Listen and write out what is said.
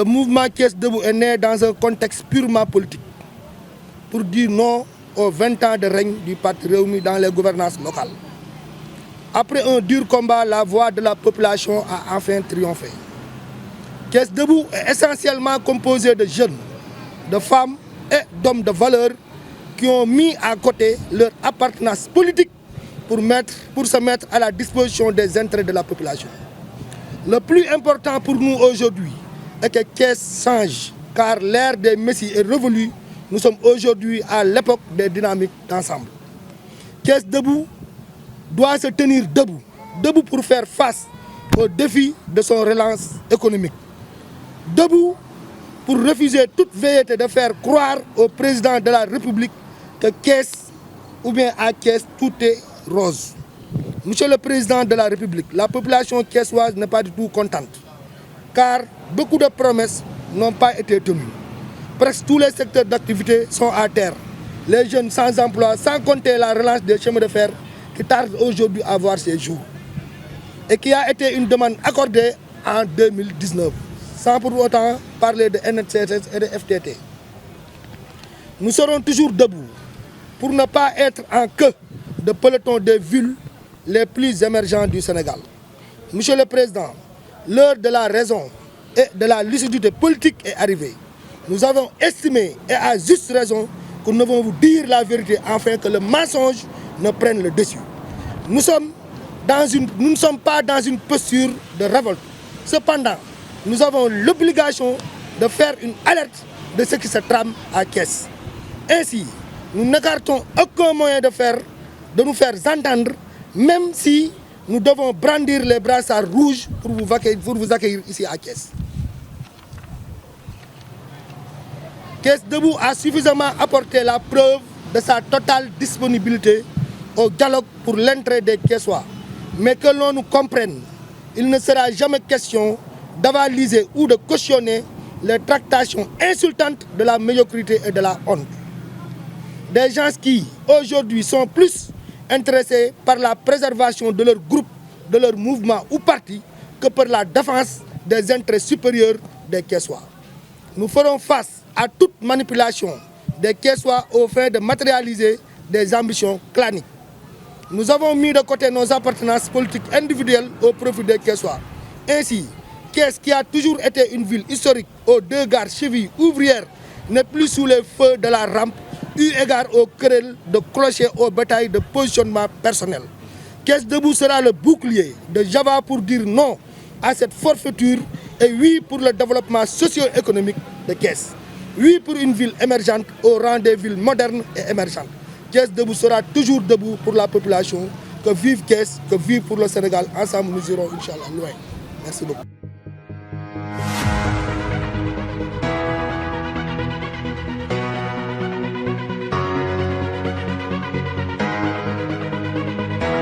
le mouvement Thiès Debout est né dans un contexte purement politique pour dire non aux 20 ans de règne du parti Rewmi dans les gouvernances locales. Après un dur combat, la voix de la population a enfin triomphé. Thiès Debout est essentiellement composé de jeunes, de femmes et d'hommes de valeur qui ont mis à côté leur appartenance politique pour se mettre à la disposition des intérêts de la population. Le plus important pour nous aujourd'hui est que Thiès change, car l'ère des messies est révolue. Nous sommes aujourd'hui à l'époque des dynamiques d'ensemble. Thiès Debout doit se tenir debout, debout pour faire face aux défis de son relance économique, debout pour refuser toute velléité de faire croire au président de la République que Thiès, ou bien à Thiès, tout est rose. Monsieur le Président de la République, la population thiessoise n'est pas du tout contente, car beaucoup de promesses n'ont pas été tenues. Presque tous les secteurs d'activité sont à terre. Les jeunes sans emploi, sans compter la relance des chemins de fer qui tarde aujourd'hui à voir ses jours et qui a été une demande accordée en 2019, sans pour autant parler de NCS et de FTT. Nous serons toujours debout pour ne pas être en queue de peloton des villes les plus émergentes du Sénégal. Monsieur le Président, l'heure de la raison et de la lucidité politique est arrivée. Nous avons estimé, et à juste raison, que nous devons vous dire la vérité afin que le mensonge ne prenne le dessus. Nous ne sommes pas dans une posture de révolte. Cependant, nous avons l'obligation de faire une alerte de ce qui se trame à Thiès. Ainsi, nous n'écartons aucun moyen de nous faire entendre, même si nous devons brandir les brassards rouges pour vous accueillir ici à Thiès. Thiès Debout a suffisamment apporté la preuve de sa totale disponibilité au dialogue pour l'entrée des Thiessois. Mais que l'on nous comprenne, il ne sera jamais question d'avaliser ou de cautionner les tractations insultantes de la médiocrité et de la honte. Des gens qui, aujourd'hui, sont plus intéressés par la préservation de leur groupe, de leur mouvement ou parti, que par la défense des intérêts supérieurs des Thiessois. Nous ferons face à toute manipulation des Thiessois aux fins de matérialiser des ambitions claniques. Nous avons mis de côté nos appartenances politiques individuelles au profit des Thiessois. Ainsi, Thiès, qui a toujours été une ville historique aux deux gares chevilles ouvrières, n'est plus sous les feux de la rampe, eu égard aux querelles de clochers aux batailles de positionnement personnel. Thiès Debout sera le bouclier de Java pour dire non à cette forfaiture et oui pour le développement socio-économique de Thiès. Oui pour une ville émergente au rang des villes modernes et émergentes. Thiès Debout sera toujours debout pour la population. Que vive Thiès, que vive pour le Sénégal. Ensemble, nous irons, Inch'Allah, loin. Merci beaucoup.